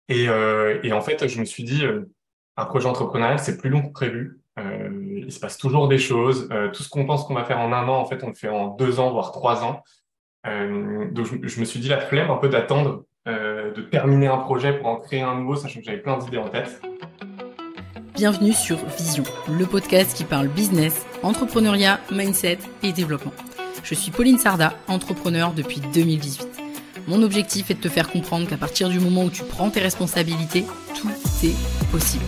Et en fait, je me suis dit, un projet entrepreneurial, c'est plus long que prévu. Il se passe toujours des choses. Tout ce qu'on pense qu'on va faire en un an, en fait, on le fait en 2 ans, voire 3 ans. Donc, je me suis dit la flemme un peu d'attendre, de terminer un projet pour en créer un nouveau, sachant que j'avais plein d'idées en tête. Bienvenue sur Vision, le podcast qui parle business, entrepreneuriat, mindset et développement. Je suis Pauline Sarda, entrepreneur depuis 2018. Mon objectif est de te faire comprendre qu'à partir du moment où tu prends tes responsabilités, tout est possible.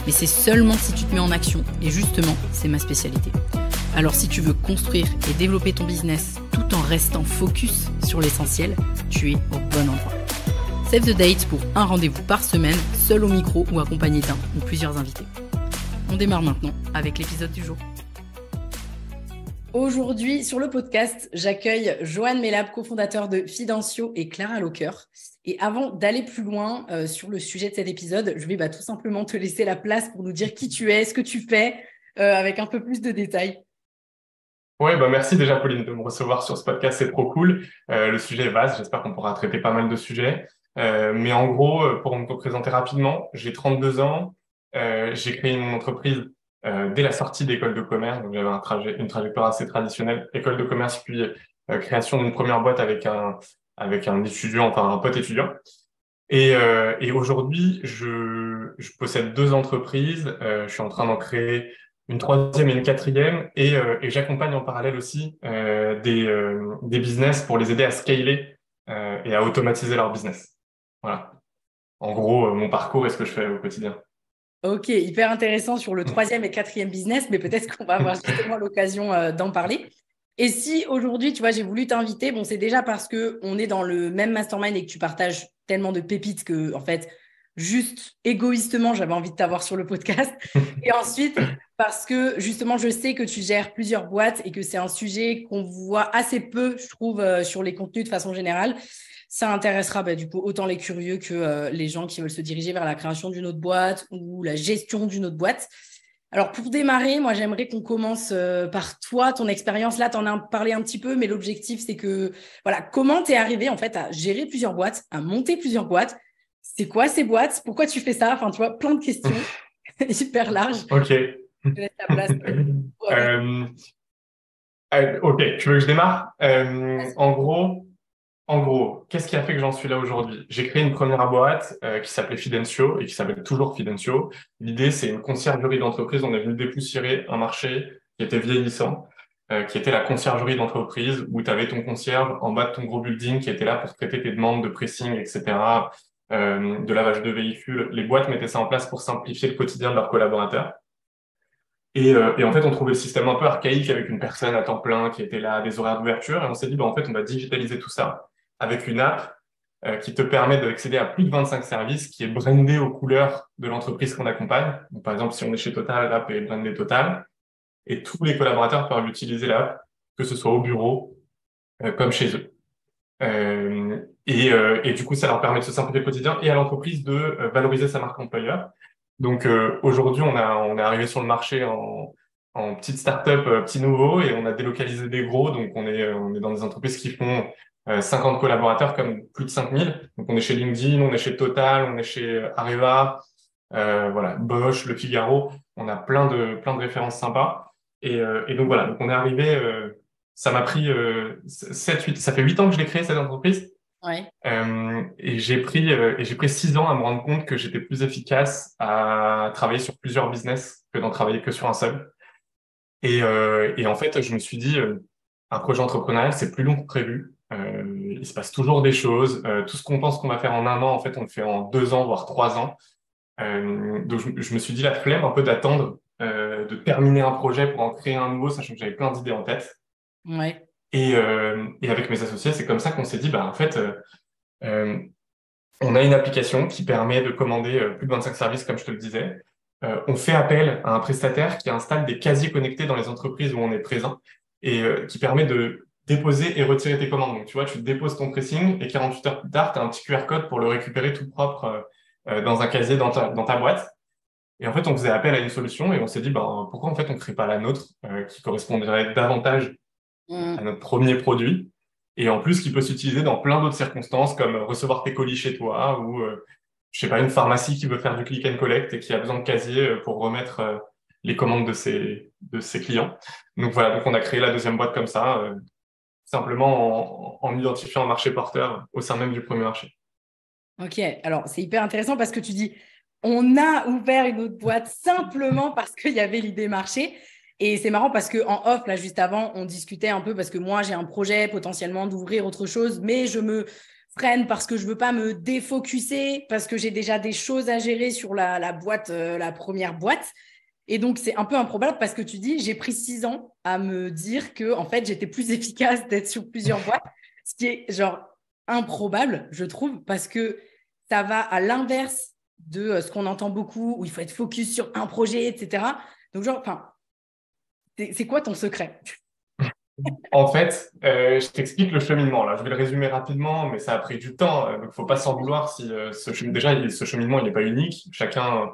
Mais c'est seulement si tu te mets en action, et justement, c'est ma spécialité. Alors si tu veux construire et développer ton business tout en restant focus sur l'essentiel, tu es au bon endroit. Save the date pour un rendez-vous par semaine, seul au micro ou accompagné d'un ou plusieurs invités. On démarre maintenant avec l'épisode du jour. Aujourd'hui, sur le podcast, j'accueille Johan Mellab, cofondateur de Fidencio et Clara Locker. Et avant d'aller plus loin sur le sujet de cet épisode, je vais tout simplement te laisser la place pour nous dire qui tu es, ce que tu fais, avec un peu plus de détails. Ouais, merci déjà, Pauline, de me recevoir sur ce podcast, c'est trop cool. Le sujet est vaste, j'espère qu'on pourra traiter pas mal de sujets. Mais en gros, pour me présenter rapidement, j'ai 32 ans, j'ai créé mon entreprise dès la sortie d'école de commerce. Donc j'avais une trajectoire assez traditionnelle, école de commerce, puis création d'une première boîte avec un étudiant, enfin un pote étudiant. Et aujourd'hui, je possède 2 entreprises. Je suis en train d'en créer une troisième et une quatrième, et j'accompagne en parallèle aussi des business pour les aider à scaler et à automatiser leur business. Voilà. En gros, mon parcours et ce que je fais au quotidien. Ok, hyper intéressant sur le troisième et quatrième business, mais peut-être qu'on va avoir justement l'occasion d'en parler. Et si aujourd'hui, tu vois, j'ai voulu t'inviter, bon, c'est déjà parce qu'on est dans le même mastermind et que tu partages tellement de pépites que, en fait, juste égoïstement, j'avais envie de t'avoir sur le podcast. Et ensuite, parce que justement, je sais que tu gères plusieurs boîtes et que c'est un sujet qu'on voit assez peu, je trouve, sur les contenus de façon générale. Ça intéressera du coup autant les curieux que les gens qui veulent se diriger vers la création d'une autre boîte ou la gestion d'une autre boîte. Alors, pour démarrer, moi, j'aimerais qu'on commence par toi, ton expérience. Là, tu en as parlé un petit peu, mais l'objectif, c'est que, voilà, comment tu es arrivé, en fait, à gérer plusieurs boîtes, à monter plusieurs boîtes? C'est quoi ces boîtes? Pourquoi tu fais ça? Enfin, tu vois, plein de questions hyper larges. Ok. Je te laisse la place. Euh, ok, tu veux que je démarre? En gros, qu'est-ce qui a fait que j'en suis là aujourd'hui? J'ai créé une première boîte qui s'appelait Fidencio et qui s'appelle toujours Fidencio. L'idée, c'est une conciergerie d'entreprise. On est venu dépoussiérer un marché qui était vieillissant, qui était la conciergerie d'entreprise, où tu avais ton concierge en bas de ton gros building qui était là pour traiter tes demandes de pressing, etc., de lavage de véhicules. Les boîtes mettaient ça en place pour simplifier le quotidien de leurs collaborateurs. Et en fait, on trouvait le système un peu archaïque avec une personne à temps plein qui était là, à des horaires d'ouverture. Et on s'est dit, en fait, on va digitaliser tout ça avec une app qui te permet d'accéder à plus de 25 services, qui est brandée aux couleurs de l'entreprise qu'on accompagne. Donc, par exemple, si on est chez Total, l'app est brandée Total. Et tous les collaborateurs peuvent utiliser l'app, que ce soit au bureau comme chez eux. Et du coup, ça leur permet de se simplifier le quotidien et à l'entreprise de valoriser sa marque employeur. Donc aujourd'hui, on est arrivé sur le marché en petite start-up, petit nouveau, et on a délocalisé des gros. Donc on est dans des entreprises qui font 50 collaborateurs comme plus de 5000. Donc on est chez LinkedIn, on est chez Total, on est chez Areva, voilà, Bosch, Le Figaro. On a plein de références sympas. Et donc voilà, donc on est arrivé. Ça m'a pris 7, 8, ça fait 8 ans que je l'ai créé cette entreprise. Ouais. Et j'ai pris 6 ans à me rendre compte que j'étais plus efficace à travailler sur plusieurs business que d'en travailler que sur un seul. Et en fait, je me suis dit, un projet entrepreneurial, c'est plus long que prévu. Il se passe toujours des choses. Tout ce qu'on pense qu'on va faire en un an, en fait, on le fait en 2 ans, voire 3 ans. Donc, je me suis dit la flemme un peu d'attendre, de terminer un projet pour en créer un nouveau, sachant que j'avais plein d'idées en tête. Ouais. Et avec mes associés, c'est comme ça qu'on s'est dit, en fait, euh, on a une application qui permet de commander plus de 25 services, comme je te le disais. On fait appel à un prestataire qui installe des casiers connectés dans les entreprises où on est présent et qui permet de déposer et retirer tes commandes. Donc, tu vois, tu déposes ton pressing et 48 heures plus tard, tu as un petit QR code pour le récupérer tout propre dans un casier dans ta boîte. Et en fait, on faisait appel à une solution et on s'est dit, pourquoi en fait on ne crée pas la nôtre qui correspondrait davantage à notre premier produit et en plus qui peut s'utiliser dans plein d'autres circonstances comme recevoir tes colis chez toi ou je sais pas, une pharmacie qui veut faire du click and collect et qui a besoin de casier pour remettre les commandes de ses clients. Donc voilà, donc on a créé la deuxième boîte comme ça, simplement en identifiant un marché porteur au sein même du premier marché. Ok, alors c'est hyper intéressant parce que tu dis, on a ouvert une autre boîte simplement parce qu'il y avait l'idée marché. Et c'est marrant parce qu'en off, là, juste avant, on discutait un peu parce que moi, j'ai un projet potentiellement d'ouvrir autre chose, mais je me freine parce que je ne veux pas me défocuser, parce que j'ai déjà des choses à gérer sur la boîte, la première boîte. Et donc, c'est un peu improbable parce que tu dis, j'ai pris 6 ans à me dire que, en fait, j'étais plus efficace d'être sur plusieurs boîtes, ce qui est genre improbable, je trouve, parce que ça va à l'inverse de ce qu'on entend beaucoup, où il faut être focus sur un projet, etc. Donc, genre, enfin, c'est quoi ton secret? En fait, je t'explique le cheminement là. Je vais le résumer rapidement, mais ça a pris du temps. Donc, faut pas s'en vouloir si déjà ce cheminement il n'est pas unique. Chacun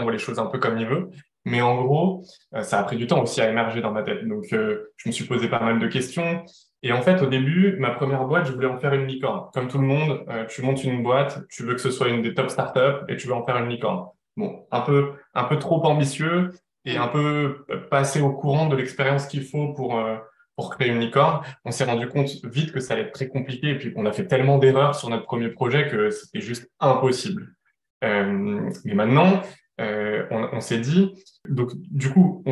voit les choses un peu comme il veut. Mais en gros, ça a pris du temps aussi à émerger dans ma tête. Donc, je me suis posé pas mal de questions. Et en fait, au début, ma première boîte, je voulais en faire une licorne. Comme tout le monde, tu montes une boîte, tu veux que ce soit une des top startups et tu veux en faire une licorne. Bon, un peu trop ambitieux et un peu pas assez au courant de l'expérience qu'il faut pour créer une licorne. On s'est rendu compte vite que ça allait être très compliqué et puis on a fait tellement d'erreurs sur notre premier projet que c'était juste impossible. Mais maintenant, on s'est dit, donc du coup,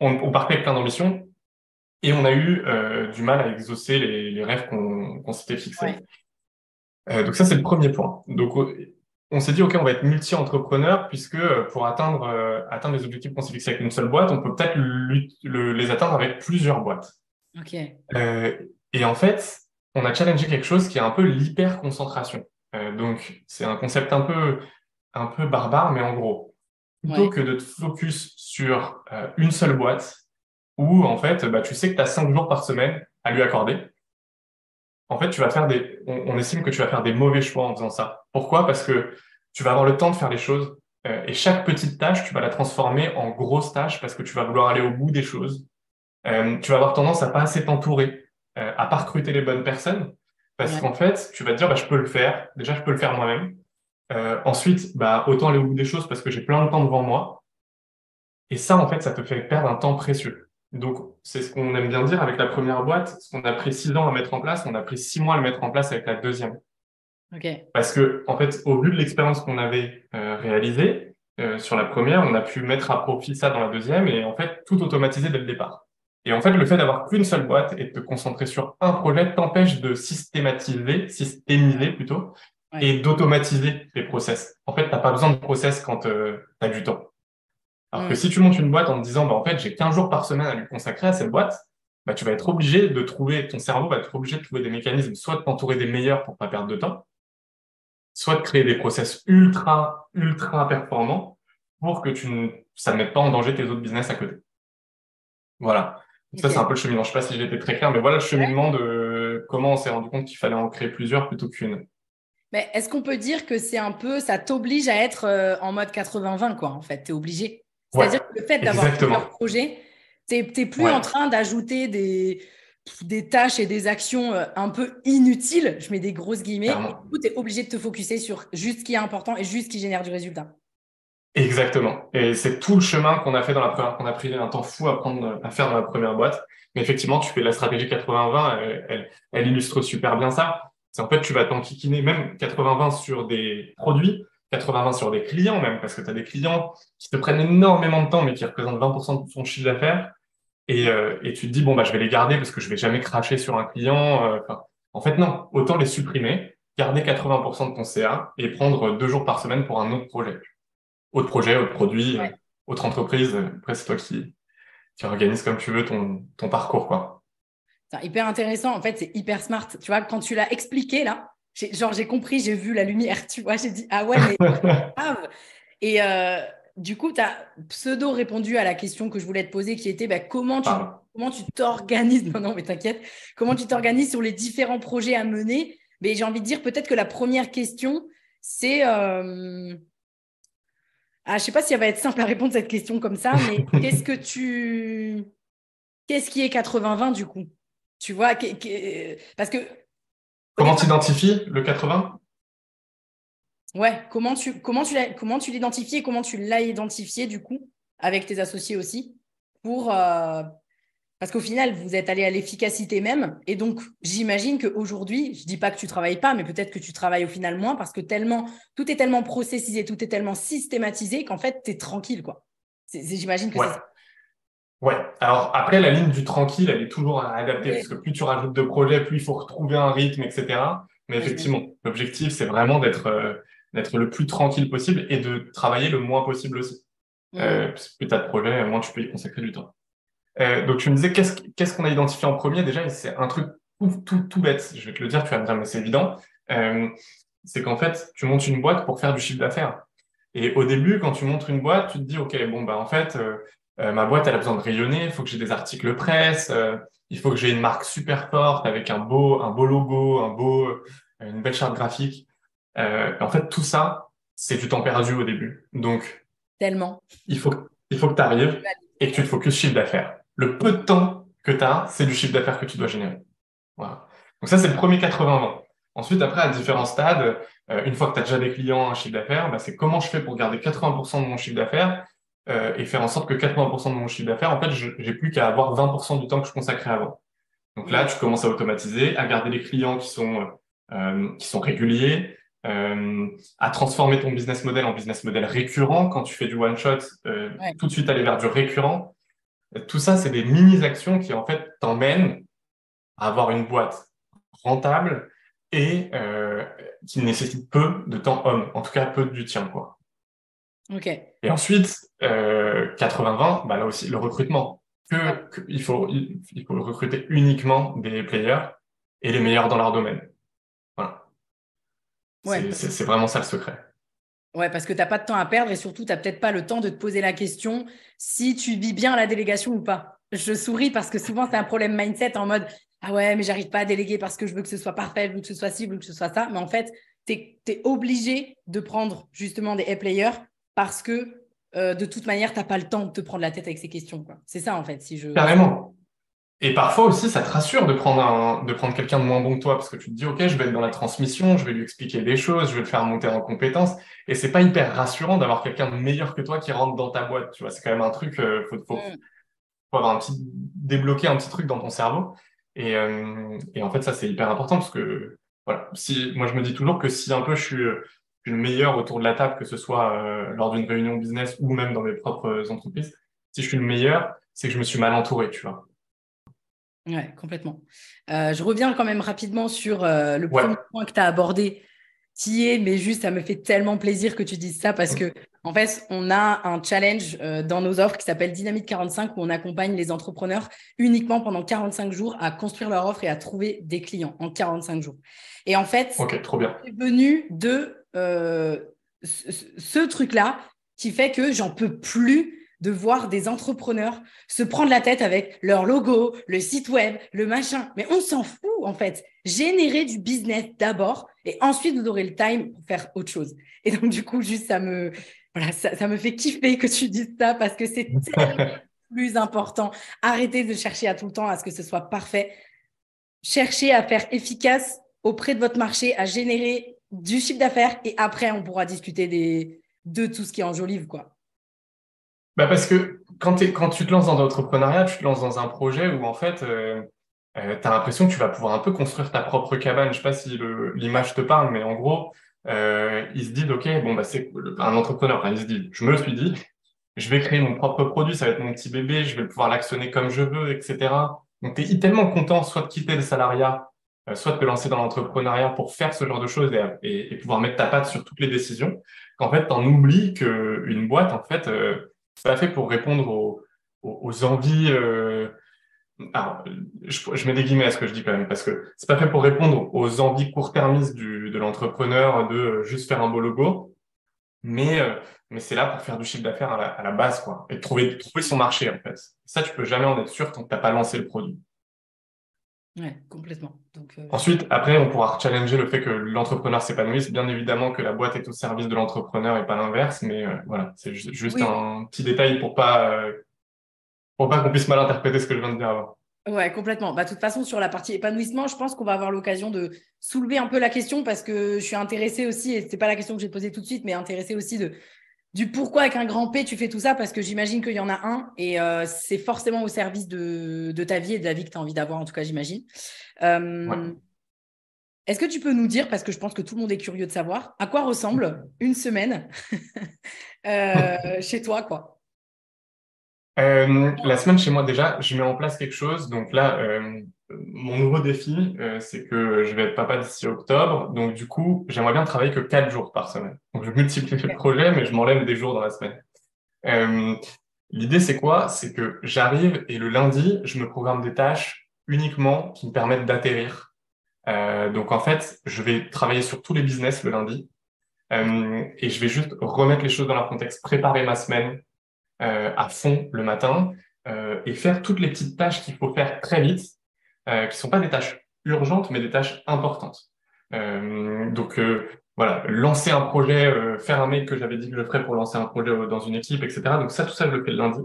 on partait avec plein d'ambition et on a eu du mal à exaucer les rêves qu'on s'était fixés. Ouais, Donc ça, c'est le premier point. Donc on s'est dit, OK, on va être multi-entrepreneur puisque pour atteindre les objectifs qu'on s'est fixés avec une seule boîte, on peut peut-être les atteindre avec plusieurs boîtes. ok. Euh, et en fait, on a challengé quelque chose qui est un peu l'hyper-concentration. Donc, c'est un concept un peu barbare, mais en gros, plutôt Ouais, que de te focus sur une seule boîte, où en fait, bah, tu sais que tu as 5 jours par semaine à lui accorder, en fait, on estime que tu vas faire des mauvais choix en faisant ça. Pourquoi? Parce que tu vas avoir le temps de faire les choses, et chaque petite tâche, tu vas la transformer en grosse tâche parce que tu vas vouloir aller au bout des choses. Tu vas avoir tendance à pas assez t'entourer, à pas recruter les bonnes personnes, parce ouais. qu'en fait, tu vas te dire, bah, je peux le faire. Déjà, je peux le faire moi-même. Ensuite, bah, autant aller au bout des choses parce que j'ai plein de temps devant moi. Et ça, en fait, ça te fait perdre un temps précieux. Donc, c'est ce qu'on aime bien dire avec la première boîte. Ce qu'on a pris 6 ans à mettre en place, on a pris 6 mois à le mettre en place avec la deuxième. Ok. Parce que, en fait, au vu de l'expérience qu'on avait réalisée sur la première, on a pu mettre à profit ça dans la deuxième et en fait, tout automatiser dès le départ. Et en fait, le fait d'avoir qu'une seule boîte et de te concentrer sur un projet t'empêche de systémiser plutôt, Ouais. et d'automatiser tes process. En fait, t'as pas besoin de process quand tu as du temps. Alors que Mm. si tu montes une boîte en te disant, bah, en fait, j'ai 15 jours par semaine à lui consacrer à cette boîte, bah, tu vas être obligé de trouver, ton cerveau va être obligé de trouver des mécanismes, soit de t'entourer des meilleurs pour pas perdre de temps, soit de créer des process ultra performants pour que ça ne mette pas en danger tes autres business à côté. Voilà. Donc ça, c'est un Ok. peu le cheminement. Je sais pas si j'étais très clair, mais voilà le cheminement de comment on s'est rendu compte qu'il fallait en créer plusieurs plutôt qu'une. Mais est-ce qu'on peut dire que c'est un peu, ça t'oblige à être en mode 80-20, quoi, en fait, t'es obligé. Ouais, C'est-à-dire que le fait d'avoir plusieurs exactement. projets, t'es plus en Ouais, train d'ajouter des tâches et des actions un peu inutiles, je mets des grosses guillemets, et du clairement. coup, t'es obligé de te focuser sur juste ce qui est important et juste ce qui génère du résultat. Exactement. Et c'est tout le chemin qu'on a fait dans la première, qu'on a pris un temps fou à faire dans la première boîte. Mais effectivement, tu fais la stratégie 80-20, elle illustre super bien ça. C'est en fait, tu vas t'enquiquiner même 80-20 sur des produits, 80-20 sur des clients même, parce que tu as des clients qui te prennent énormément de temps, mais qui représentent 20% de ton chiffre d'affaires. Et tu te dis, bon, bah, je vais les garder parce que je vais jamais cracher sur un client. Enfin, en fait, non, autant les supprimer, garder 80% de ton CA et prendre 2 jours par semaine pour un autre projet. Autre projet, autre produit, Ouais. autre entreprise. Après, c'est toi qui organise comme tu veux ton parcours, quoi. C'est hyper intéressant. En fait, c'est hyper smart. Tu vois, quand tu l'as expliqué, là, j'ai compris, j'ai vu la lumière, tu vois, j'ai dit, ah ouais, mais grave. Et du coup, tu as pseudo répondu à la question que je voulais te poser, qui était bah, Pardon. comment tu t'organises. Non, non, mais t'inquiète. Comment tu t'organises sur les différents projets à mener. Mais j'ai envie de dire peut-être que la première question, c'est. Je ne sais pas si elle va être simple à répondre cette question comme ça, mais qu'est-ce qui est 80-20 du coup? Tu vois, parce que au Comment départ, t'identifies le 80? Ouais, comment tu l'identifies et comment tu l'as identifié du coup avec tes associés aussi pour parce qu'au final vous êtes allé à l'efficacité même et donc j'imagine qu'aujourd'hui je dis pas que tu travailles pas mais peut-être que tu travailles au final moins parce que tout est tellement processisé, tout est tellement systématisé qu'en fait tu es tranquille quoi. J'imagine que c'est ça. Ouais. Ouais. Alors après, la ligne du tranquille, elle est toujours à adapter parce Oui, que plus tu rajoutes de projets, plus il faut retrouver un rythme, etc. Mais ouais, j'imagine. effectivement, l'objectif, c'est vraiment d'être le plus tranquille possible et de travailler le moins possible aussi. Hmm. Parce que plus tu as de projets, moins tu peux y consacrer du temps. Donc tu me disais, qu'est-ce qu'on a identifié en premier? Déjà, c'est un truc tout bête. Je vais te le dire, tu vas me dire, mais c'est évident. Euh, c'est qu'en fait, tu montes une boîte pour faire du chiffre d'affaires. Et au début, quand tu montes une boîte, tu te dis, OK, bon, bah, en fait, ma boîte, elle a besoin de rayonner, il faut que j'ai des articles presse, il faut que j'ai une marque super forte avec un beau logo, une belle charte graphique. En fait, tout ça, c'est du temps perdu au début. Donc, Tellement. il faut que tu arrives et que tu te focuses chiffre d'affaires. Le peu de temps que tu as, c'est du chiffre d'affaires que tu dois générer. Voilà. Donc ça, c'est le premier 80-20. Ensuite, après, à différents stades, une fois que tu as déjà des clients, un chiffre d'affaires, bah, c'est comment je fais pour garder 80% de mon chiffre d'affaires et faire en sorte que 80% de mon chiffre d'affaires, en fait, j'ai plus qu'à avoir 20% du temps que je consacrais avant. Donc là, Hmm. tu commences à automatiser, à garder les clients qui sont réguliers, à transformer ton business model en business model récurrent. Quand tu fais du one shot, Ouais. tout de suite aller vers du récurrent. Tout ça, c'est des mini-actions qui, en fait, t'emmènent à avoir une boîte rentable et qui nécessite peu de temps homme, en tout cas peu du tien, quoi. Ok. Et ensuite, 80-20, bah là aussi, le recrutement. Ouais. Il faut recruter uniquement des players et les meilleurs dans leur domaine. Voilà. Ouais. C'est vraiment ça le secret. Ouais, parce que tu n'as pas de temps à perdre et surtout, tu n'as peut-être pas le temps de te poser la question si tu vis bien la délégation ou pas. Je souris parce que souvent, c'est un problème mindset en mode ah ouais, mais j'arrive pas à déléguer parce que je veux que ce soit parfait, je veux que ce soit ci, je veux que ce soit ça. Mais en fait, tu es obligé de prendre justement des A-players parce que de toute manière, tu n'as pas le temps de te prendre la tête avec ces questions, quoi. C'est ça, en fait, si je. Carrément. Et parfois aussi, ça te rassure de prendre quelqu'un de moins bon que toi, parce que tu te dis, OK, je vais être dans la transmission, je vais lui expliquer des choses, je vais le faire monter en compétences. Et c'est pas hyper rassurant d'avoir quelqu'un de meilleur que toi qui rentre dans ta boîte. Tu vois, c'est quand même un truc, Mm. faut avoir débloquer un petit truc dans ton cerveau. Et en fait, ça, c'est hyper important parce que, voilà, si, moi, je me dis toujours que si un peu je suis le meilleur autour de la table, que ce soit lors d'une réunion business ou même dans mes propres entreprises, si je suis le meilleur, c'est que je me suis mal entouré, tu vois. Ouais, complètement. Je reviens quand même rapidement sur le premier Ouais. point que tu as abordé, qui est, mais juste, ça me fait tellement plaisir que tu dises ça parce que, en fait, on a un challenge dans nos offres qui s'appelle Dynamite 45 où on accompagne les entrepreneurs uniquement pendant 45 jours à construire leur offre et à trouver des clients en 45 jours. Et en fait, Ok, trop bien. c'est venu de ce truc-là qui fait que j'en peux plus de voir des entrepreneurs se prendre la tête avec leur logo, le site web, le machin. Mais on s'en fout, en fait. Générer du business d'abord et ensuite, vous aurez le time pour faire autre chose. Et donc, du coup, juste, voilà, ça me fait kiffer que tu dises ça parce que c'est tellement plus important. Arrêtez de chercher à tout le temps à ce que ce soit parfait. Cherchez à faire efficace auprès de votre marché, à générer du chiffre d'affaires et après, on pourra discuter de tout ce qui enjolive, quoi. Bah parce que quand tu te lances dans l'entrepreneuriat, tu te lances dans un projet où en fait, tu as l'impression que tu vas pouvoir un peu construire ta propre cabane. Je sais pas si l'image te parle, mais en gros, ils se disent, OK, bon, bah, c'est un entrepreneur. Enfin, il se dit, je me suis dit, je vais créer mon propre produit, ça va être mon petit bébé, je vais pouvoir l'actionner comme je veux, etc. Donc, tu es tellement content soit de quitter le salariat, soit de te lancer dans l'entrepreneuriat pour faire ce genre de choses et pouvoir mettre ta patte sur toutes les décisions, qu'en fait, tu en oublies qu'une boîte, en fait, c'est pas fait pour répondre aux envies. Alors, je mets des guillemets à ce que je dis quand même, parce que c'est pas fait pour répondre aux envies court-termistes de l'entrepreneur de juste faire un beau logo. Mais c'est là pour faire du chiffre d'affaires à la base, quoi. Et trouver son marché, en fait. Ça, tu peux jamais en être sûr tant que t'as pas lancé le produit. Ouais, complètement. Donc, Ensuite, après, on pourra challenger le fait que l'entrepreneur s'épanouisse. Bien évidemment que la boîte est au service de l'entrepreneur et pas l'inverse, mais voilà, c'est juste oui, un petit détail pour pas qu'on puisse mal interpréter ce que je viens de dire avant. Ouais, complètement. Bah, de toute façon, sur la partie épanouissement, je pense qu'on va avoir l'occasion de soulever un peu la question parce que je suis intéressée aussi, et c'est pas la question que j'ai posée tout de suite, mais intéressée aussi du pourquoi avec un grand P tu fais tout ça parce que j'imagine qu'il y en a un et c'est forcément au service de ta vie et de la vie que tu as envie d'avoir, en tout cas, j'imagine. Ouais. Est-ce que tu peux nous dire, parce que je pense que tout le monde est curieux de savoir, à quoi ressemble une semaine chez toi, quoi? La semaine chez moi, déjà, je mets en place quelque chose. Donc là, mon nouveau défi, c'est que je vais être papa d'ici octobre. Donc du coup, j'aimerais bien travailler que 4 jours par semaine. Donc je multiplie les Ok. projets, mais je m'enlève des jours dans la semaine. Euh, L'idée, c'est quoi? C'est que j'arrive et le lundi, je me programme des tâches uniquement qui me permettent d'atterrir. Donc en fait, je vais travailler sur tous les business le lundi. Et je vais juste remettre les choses dans leur contexte, préparer ma semaine à fond le matin et faire toutes les petites tâches qu'il faut faire très vite, qui sont pas des tâches urgentes, mais des tâches importantes. Voilà, lancer un projet, faire un mail que j'avais dit que je ferais pour lancer un projet dans une équipe, etc. Donc ça, tout ça, je le fais le lundi.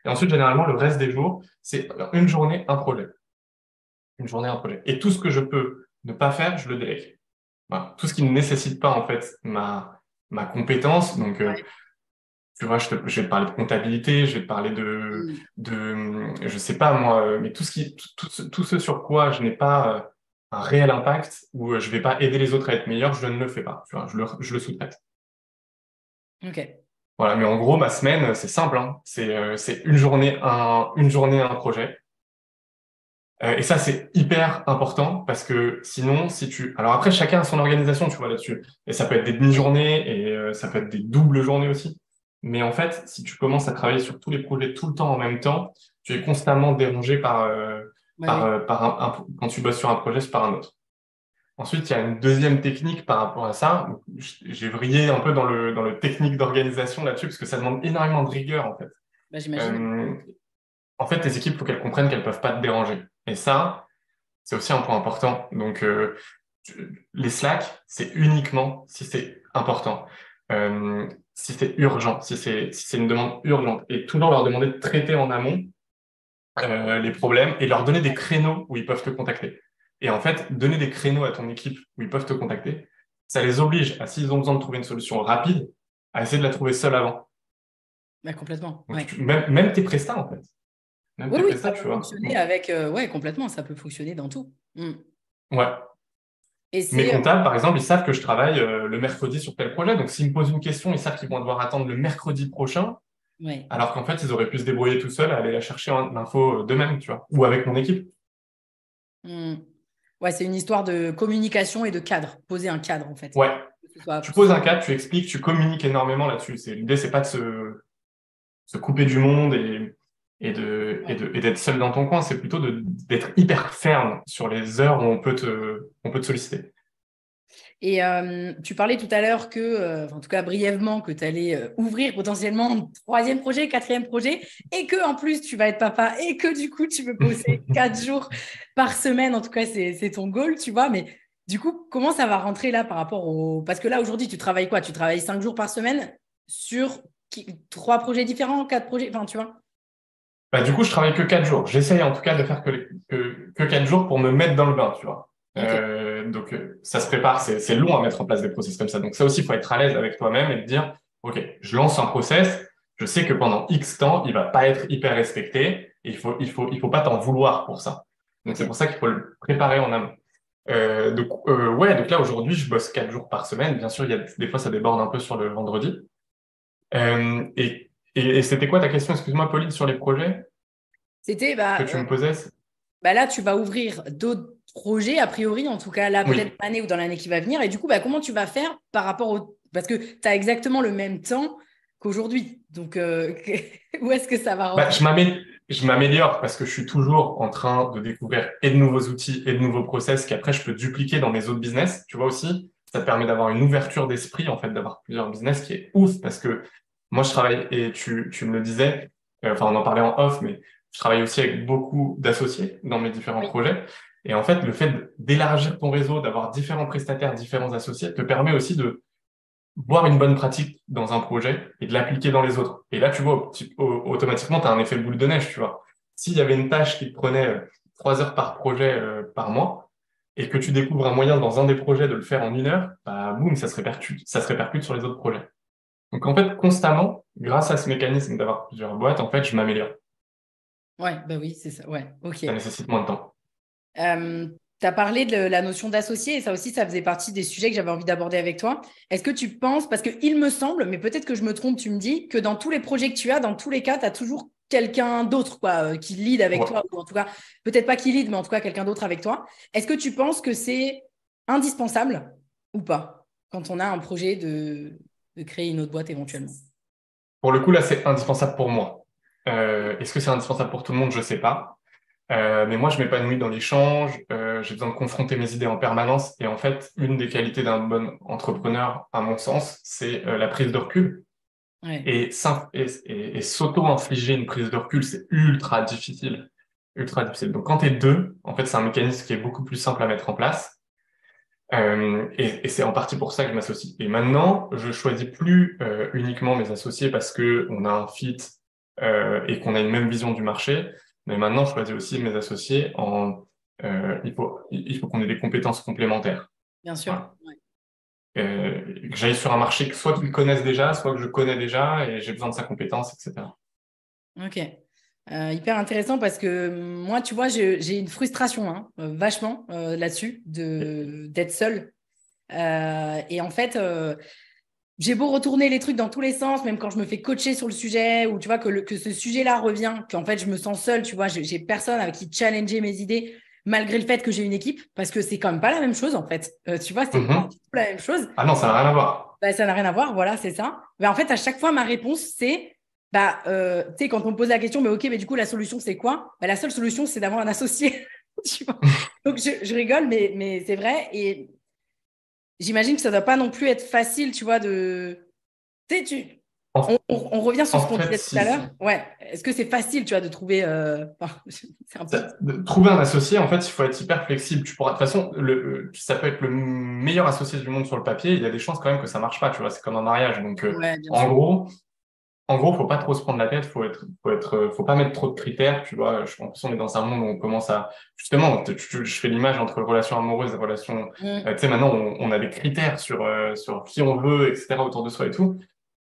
Et ensuite, généralement, le reste des jours, c'est une journée, un projet. Une journée, un projet. Et tout ce que je peux ne pas faire, je le délègue. Voilà. Tout ce qui ne nécessite pas, en fait, ma compétence. Donc, Ouais. tu vois, je vais te parler de comptabilité, je vais te parler Mm. je sais pas moi, mais tout ce sur quoi je n'ai pas un réel impact ou je vais pas aider les autres à être meilleurs, je ne le fais pas. Tu vois, je le sous-traite. Ok. Voilà, mais en gros, ma semaine, c'est simple, hein. C'est une journée, un projet. Et ça, c'est hyper important parce que sinon, alors après, chacun a son organisation, tu vois, là-dessus. Et ça peut être des Oui. demi-journées et ça peut être des doubles journées aussi. Mais en fait, si tu commences à travailler sur tous les projets tout le temps en même temps, tu es constamment dérangé Ouais, oui. quand tu bosses sur un projet, c'est par un autre. Ensuite, il y a une deuxième technique par rapport à ça. J'ai vrillé un peu dans le technique d'organisation là-dessus parce que ça demande énormément de rigueur, en fait. Bah, j'imagine. Euh, En fait, les équipes, il faut qu'elles comprennent qu'elles peuvent pas te déranger. Et ça, c'est aussi un point important. Donc, les Slack, c'est uniquement si c'est important, si c'est urgent, si c'est une demande urgente. Et toujours leur demander de traiter en amont les problèmes et leur donner des Ouais. créneaux où ils peuvent te contacter. Et en fait, donner des créneaux à ton équipe où ils peuvent te contacter, ça les oblige à, s'ils ont besoin de trouver une solution rapide, à essayer de la trouver seule avant. Bah, complètement. Donc, Ouais. même tes prestats, en fait. Même Oui, tes oui, prestats, ça tu peut vois. fonctionner avec. Ouais, complètement. Ça peut fonctionner dans tout. Mm. Ouais. Et Mes c'est. comptables, par exemple, ils savent que je travaille le mercredi sur tel projet. Donc, s'ils me posent une question, ils savent qu'ils vont devoir attendre le mercredi prochain, Ouais. alors qu'en fait, ils auraient pu se débrouiller tout seuls, aller la chercher l'info d'eux-mêmes, tu vois, ou avec mon équipe. Mm. Ouais, c'est une histoire de communication et de cadre. Poser un cadre, en fait. Ouais, Que ce soit tu poses un fluide. cadre, tu expliques, tu communiques énormément là-dessus. L'idée, c'est pas de se couper du monde Ouais. et d'être seul dans ton coin. C'est plutôt d'être hyper ferme sur les heures où on peut te solliciter. Et tu parlais tout à l'heure que, en tout cas brièvement, que tu allais ouvrir potentiellement un troisième projet, quatrième projet, et que en plus tu vas être papa, et que du coup tu veux bosser 4 jours par semaine. En tout cas, c'est ton goal, tu vois. Mais du coup, comment ça va rentrer là par rapport au... Parce que là, aujourd'hui, tu travailles quoi? Tu travailles 5 jours par semaine sur 3 projets différents, 4 projets, enfin, tu vois. Bah, du coup, je travaille que 4 jours. J'essaye en tout cas de faire que 4 jours pour me mettre dans le bain, tu vois. Ok. Ça se prépare, c'est long à mettre en place des process comme ça. Donc ça aussi, il faut être à l'aise avec toi-même et te dire, OK, je lance un process, je sais que pendant X temps, il va pas être hyper respecté et il faut pas t'en vouloir pour ça. Donc c'est Ok. pour ça qu'il faut le préparer en amont. Ouais, donc là, aujourd'hui, je bosse 4 jours par semaine. Bien sûr, il y a des fois, ça déborde un peu sur le vendredi. Et c'était quoi ta question, excuse-moi, Pauline, sur les projets C'était, que tu me posais? bah là, tu vas ouvrir d'autres projets, a priori, en tout cas là, peut-être Oui. l'année ou dans l'année qui va venir. Et du coup, bah, comment tu vas faire par rapport au... Parce que tu as exactement le même temps qu'aujourd'hui. Donc, où est-ce que ça va Bah, rentrer? je m'améliore parce que je suis toujours en train de découvrir et de nouveaux outils et de nouveaux process qu'après je peux dupliquer dans mes autres business. Tu vois aussi, ça te permet d'avoir une ouverture d'esprit, en fait, d'avoir plusieurs business qui est ouf parce que moi je travaille et tu me le disais, enfin on en parlait en off, mais je travaille aussi avec beaucoup d'associés dans mes différents Oui, projets. Et en fait, le fait d'élargir ton réseau, d'avoir différents prestataires, différents associés, te permet aussi de voir une bonne pratique dans un projet et de l'appliquer dans les autres. Et là, tu vois, automatiquement, tu as un effet boule de neige, tu vois. S'il y avait une tâche qui te prenait 3 heures par projet par mois, et que tu découvres un moyen dans un des projets de le faire en 1 heure, bah, boum, ça se répercute sur les autres projets. Donc en fait, constamment, grâce à ce mécanisme d'avoir plusieurs boîtes, en fait, je m'améliore. Ouais, bah oui, c'est ça. Ouais, ok. Ça nécessite moins de temps. Tu as parlé de la notion d'associé et ça aussi, ça faisait partie des sujets que j'avais envie d'aborder avec toi. Est-ce que tu penses, parce qu'il me semble, mais peut-être que je me trompe, tu me dis que dans tous les projets que tu as, dans tous les cas, tu as toujours quelqu'un d'autre quoi, qui lead avec Ouais. toi, ou en tout cas, peut-être pas qui lead, mais en tout cas quelqu'un d'autre avec toi. Est-ce que tu penses que c'est indispensable ou pas quand on a un projet de créer une autre boîte éventuellement? Pour le coup, là, c'est indispensable pour moi. Est-ce que c'est indispensable pour tout le monde? Je sais pas. Mais moi, je m'épanouis dans l'échange. J'ai besoin de confronter mes idées en permanence. Et en fait, une des qualités d'un bon entrepreneur, à mon sens, c'est la prise de recul. Ouais, Et s'auto-infliger une prise de recul, c'est ultra difficile. Ultra difficile. Donc, quand tu es deux, en fait, c'est un mécanisme qui est beaucoup plus simple à mettre en place. Et c'est en partie pour ça que je m'associe. Et maintenant, je choisis plus uniquement mes associés parce que on a un fit et qu'on a une même vision du marché. Mais maintenant, je choisis aussi mes associés il faut qu'on ait des compétences complémentaires. bien sûr. Voilà. Ouais. Que j'aille sur un marché que soit qu'ils connaissent déjà, soit que je connais déjà et j'ai besoin de sa compétence, etc. Ok. Hyper intéressant parce que moi, tu vois, j'ai une frustration hein, vachement là-dessus d'être seule. Et en fait, j'ai beau retourner les trucs dans tous les sens, même quand je me fais coacher sur le sujet ou tu vois que ce sujet-là revient, qu'en fait, je me sens seule, tu vois, j'ai personne avec qui challenger mes idées malgré le fait que j'ai une équipe parce que c'est quand même pas la même chose en fait. Tu vois, c'est pas Mhm. du tout la même chose. Ah non, ça n'a rien à voir. Bah, ça n'a rien à voir, voilà, c'est ça. Mais en fait, à chaque fois, ma réponse, c'est, bah, tu sais, quand on me pose la question, mais ok, mais du coup, la solution, c'est quoi? Bah, la seule solution, c'est d'avoir un associé. Tu vois. Donc, je rigole, mais c'est vrai. Et j'imagine que ça ne doit pas non plus être facile, tu vois, de... Tu sais, En, on revient sur en ce qu'on fait, disait tout si, à si. l'heure. Ouais. Est-ce que c'est facile, tu vois, de trouver... enfin, c'est un peu... Trouver un associé, en fait, il faut être hyper flexible. De toute façon, ça peut être le meilleur associé du monde sur le papier. Il y a des chances quand même que ça marche pas, tu vois. C'est comme un mariage. Donc, Ouais, bien en sûr. gros, faut pas trop se prendre la tête. Faut pas mettre trop de critères, tu vois. En plus, on est dans un monde où on commence à, justement, je fais l'image entre relations amoureuses et relations, Mm. tu sais, maintenant, on a des critères sur qui on veut, etc., autour de soi et tout.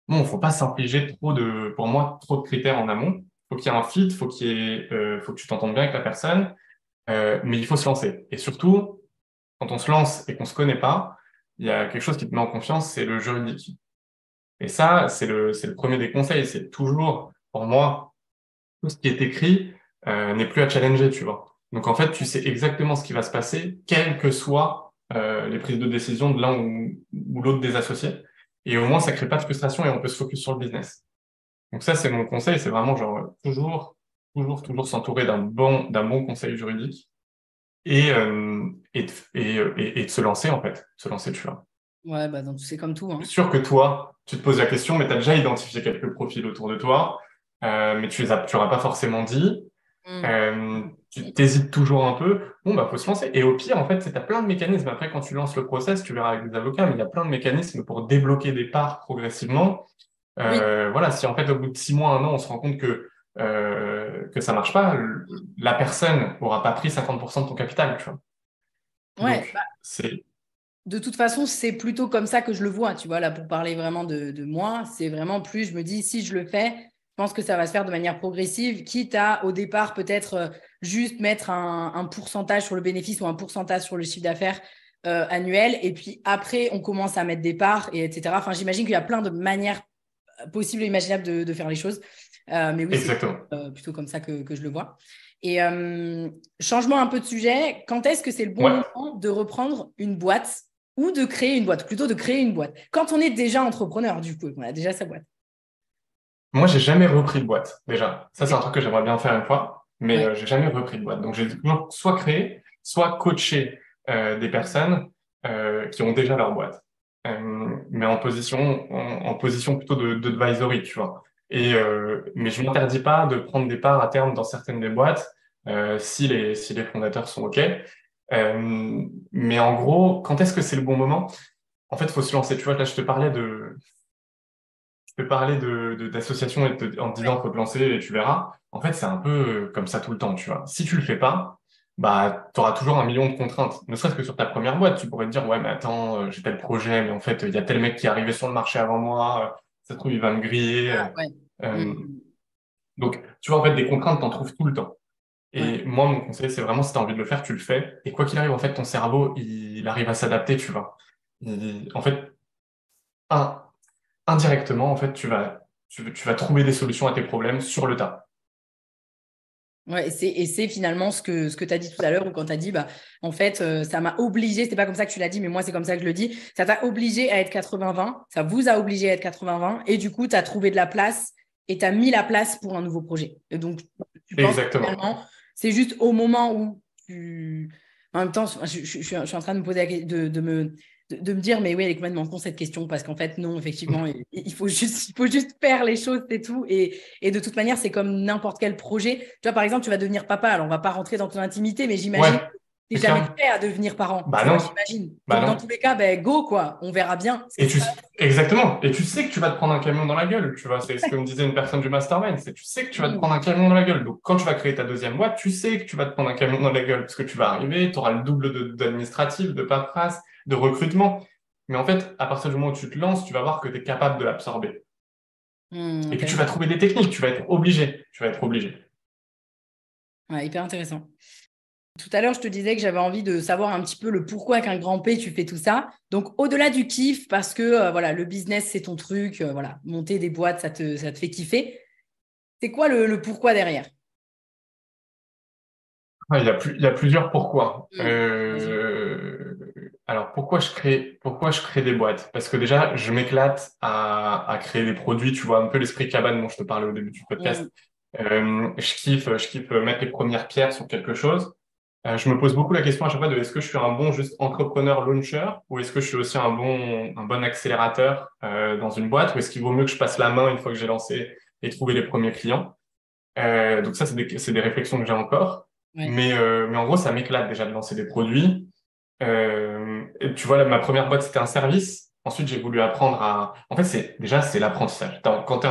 Bon, faut pas s'infliger pour moi, trop de critères en amont. Faut qu'il y ait un fit, faut que tu t'entendes bien avec la personne. Mais il faut se lancer. Et surtout, quand on se lance et qu'on se connaît pas, il y a quelque chose qui te met en confiance, c'est le juridique. Et ça, c'est le premier des conseils. C'est toujours, pour moi, tout ce qui est écrit n'est plus à challenger, tu vois. Donc en fait, tu sais exactement ce qui va se passer, quelles que soient les prises de décision de l'un ou l'autre des associés. Et au moins, ça crée pas de frustration et on peut se focus sur le business. Donc ça, c'est mon conseil, c'est vraiment genre toujours s'entourer d'un bon conseil juridique et de se lancer, en fait. Se lancer, tu vois. Ouais, bah, donc, c'est comme tout, Je suis hein. sûr que toi, tu te poses la question, mais tu as déjà identifié quelques profils autour de toi, mais tu l'auras pas forcément dit. Mm. Tu t'hésites toujours un peu. Bon, bah, faut se lancer. Et au pire, en fait, c'est t'as plein de mécanismes. Après, quand tu lances le process, tu verras avec des avocats, mais il y a plein de mécanismes pour débloquer des parts progressivement. Oui, Voilà, si en fait, au bout de 6 mois, 1 an, on se rend compte que ça marche pas, la personne aura pas pris 50% de ton capital, tu vois. ouais. Donc, c'est De toute façon, c'est plutôt comme ça que je le vois, tu vois, là, pour parler vraiment de moi, c'est vraiment plus, je me dis, si je le fais, je pense que ça va se faire de manière progressive, quitte à, au départ, peut-être juste mettre un pourcentage sur le bénéfice ou un pourcentage sur le chiffre d'affaires annuel, et puis après, on commence à mettre des parts, et etc. Enfin, j'imagine qu'il y a plein de manières possibles et imaginables de faire les choses. Mais oui, c'est exactement. plutôt comme ça que je le vois. Et changement un peu de sujet, quand est-ce que c'est le bon Ouais. moment de reprendre une boîte ou de créer une boîte, plutôt de créer une boîte. Quand on est déjà entrepreneur, du coup, on a déjà sa boîte. Moi, j'ai jamais repris de boîte, déjà. Ça, c'est un Ok. truc que j'aimerais bien faire une fois, mais Ouais. j'ai jamais repris de boîte. Donc, j'ai toujours soit créé, soit coaché des personnes qui ont déjà leur boîte, mais en position plutôt d'advisory, tu vois. Mais je m'interdis pas de prendre des parts à terme dans certaines des boîtes si les fondateurs sont OK. Mais en gros, quand est-ce que c'est le bon moment? En fait, il faut se lancer. Tu vois, là, je peux parler d'association en te disant Ouais. faut te lancer et tu verras. En fait, c'est un peu comme ça tout le temps, tu vois. Si tu le fais pas, bah, tu auras toujours un million de contraintes. Ne serait-ce que sur ta première boîte, tu pourrais te dire, ouais, mais attends, j'ai tel projet, mais en fait, il y a tel mec qui est arrivé sur le marché avant moi, ça se trouve, il va me griller. Ah, ouais. Euh, Mm. donc, tu vois, en fait, des contraintes, t'en trouves tout le temps. Ouais. Et moi, mon conseil, c'est vraiment, si tu as envie de le faire, tu le fais. Et quoi qu'il arrive, en fait, ton cerveau, il arrive à s'adapter, tu vois. En fait, un- indirectement, en fait, tu vas trouver des solutions à tes problèmes sur le tas. Ouais, et c'est finalement ce que tu as dit tout à l'heure, ou quand tu as dit, bah, en fait, ça m'a obligé, c'était pas comme ça que tu l'as dit, mais moi, c'est comme ça que je le dis, ça t'a obligé à être 80-20, ça vous a obligé à être 80-20, et du coup, tu as trouvé de la place et tu as mis la place pour un nouveau projet. Et donc, tu penses que Exactement. finalement, c'est juste au moment où En même temps, je suis en train de me poser de me dire, mais oui, elle est complètement con cette question, parce qu'en fait, non, effectivement, il faut juste faire les choses, c'est tout. Et de toute manière, c'est comme n'importe quel projet. Tu vois, par exemple, tu vas devenir papa. Alors, on va pas rentrer dans ton intimité, mais Ouais, j'imagine que tu n'es c'est jamais clair. prêt à devenir parent. Bah Tu vois, non, j'imagine. bah Donc, dans non. tous les cas, ben, go, quoi. On verra bien ce qui se passe. Exactement. Et tu sais que tu vas te prendre un camion dans la gueule, tu vois. C'est ce que me disait une personne du mastermind, c'est tu sais que tu vas te prendre un Mm. camion dans la gueule. Donc, quand tu vas créer ta deuxième boîte, tu sais que tu vas te prendre un camion dans la gueule parce que tu vas arriver, tu auras le double d'administratif, de paperasse, de recrutement. Mais en fait, à partir du moment où tu te lances, tu vas voir que tu es capable de l'absorber. Et puis, tu vas Intéressant. trouver des techniques, tu vas être obligé. Tu vas être obligé. Ouais, hyper intéressant. Tout à l'heure, je te disais que j'avais envie de savoir un petit peu le pourquoi qu'un grand P, tu fais tout ça. Donc, au-delà du kiff, parce que voilà, le business, c'est ton truc, voilà, monter des boîtes, ça te fait kiffer. C'est quoi le pourquoi derrière? Ouais, il y a plusieurs pourquoi. Vas-y. Alors, pourquoi je crée des boîtes? Parce que déjà, je m'éclate à créer des produits, tu vois, un peu l'esprit cabane dont je te parlais au début du podcast. Mm. Je kiffe mettre les premières pierres sur quelque chose. Je me pose beaucoup la question à chaque fois de est-ce que je suis un bon juste entrepreneur launcher ou est-ce que je suis aussi un bon accélérateur dans une boîte ou est-ce qu'il vaut mieux que je passe la main une fois que j'ai lancé et trouver les premiers clients? Donc ça, c'est des réflexions que j'ai encore. Ouais. Mais en gros, ça m'éclate déjà de lancer des produits. Et tu vois, là, ma première boîte, c'était un service. Ensuite, j'ai voulu apprendre à... En fait, c'est l'apprentissage. Quand t'es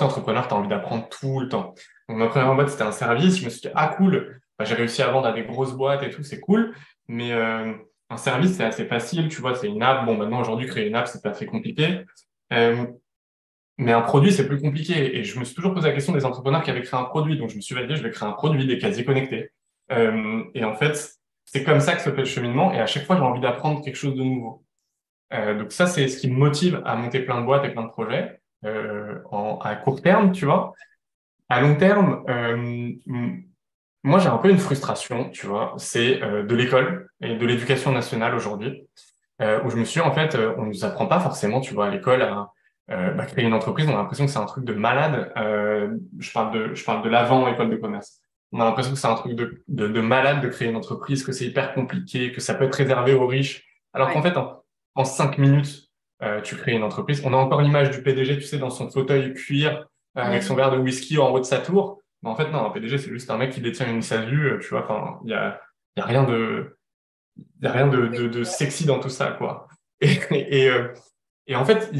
entrepreneur, tu as envie d'apprendre tout le temps. Donc, ma première boîte, c'était un service. Je me suis dit, ah, cool. Bah, j'ai réussi à vendre à des grosses boîtes et tout, c'est cool. Mais un service, c'est assez facile. Tu vois, c'est une app. Bon, maintenant, aujourd'hui, créer une app, c'est pas très compliqué. Euh, mais un produit, c'est plus compliqué. Et je me suis toujours posé la question des entrepreneurs qui avaient créé un produit. Donc, je me suis dit, je vais créer un produit, des casiers connectés. Et en fait, c'est comme ça que se fait le cheminement. Et à chaque fois, j'ai envie d'apprendre quelque chose de nouveau. Donc ça, c'est ce qui me motive à monter plein de boîtes et plein de projets à court terme, tu vois. À long terme, moi, j'ai un peu une frustration, tu vois. C'est de l'école et de l'éducation nationale aujourd'hui où je me suis en fait, on nous apprend pas forcément, tu vois, à l'école à créer une entreprise. On a l'impression que c'est un truc de malade. Je parle de l'avant école de commerce. On a l'impression que c'est un truc de malade de créer une entreprise, que c'est hyper compliqué, que ça peut être réservé aux riches. Alors qu'en Ouais. fait, en 5 minutes, tu crées une entreprise. On a encore l'image du PDG, tu sais, dans son fauteuil cuir, avec son Mm. verre de whisky en haut de sa tour. Mais en fait, non, un PDG, c'est juste un mec qui détient une SASU, tu vois. Enfin, il y a rien de sexy dans tout ça, quoi. Et, et, euh, et en fait,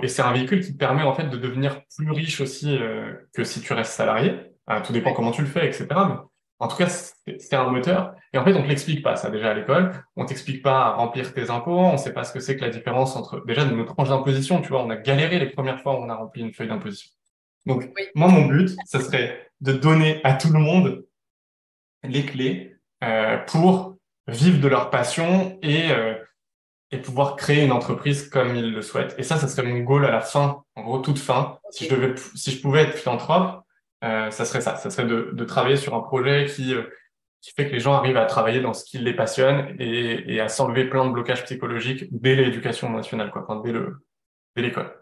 et c'est un véhicule qui te permet en fait de devenir plus riche aussi que si tu restes salarié. Tout dépend Ouais. comment tu le fais, etc. Mais en tout cas, c'est un moteur. Et en fait, on te l'explique pas, ça, déjà à l'école. On t'explique pas à remplir tes impôts. On sait pas ce que c'est que la différence entre, déjà, de nos tranches d'imposition. Tu vois, on a galéré les premières fois où on a rempli une feuille d'imposition. Donc, Oui. moi, mon but, ça serait de donner à tout le monde les clés pour vivre de leur passion et pouvoir créer une entreprise comme ils le souhaitent. Et ça serait mon goal à la fin, en gros, toute fin. Ok. Si je pouvais être philanthrope, ça serait ça. Ça serait de travailler sur un projet qui fait que les gens arrivent à travailler dans ce qui les passionne et à s'enlever plein de blocages psychologiques dès l'éducation nationale, quoi, enfin, dès l'école.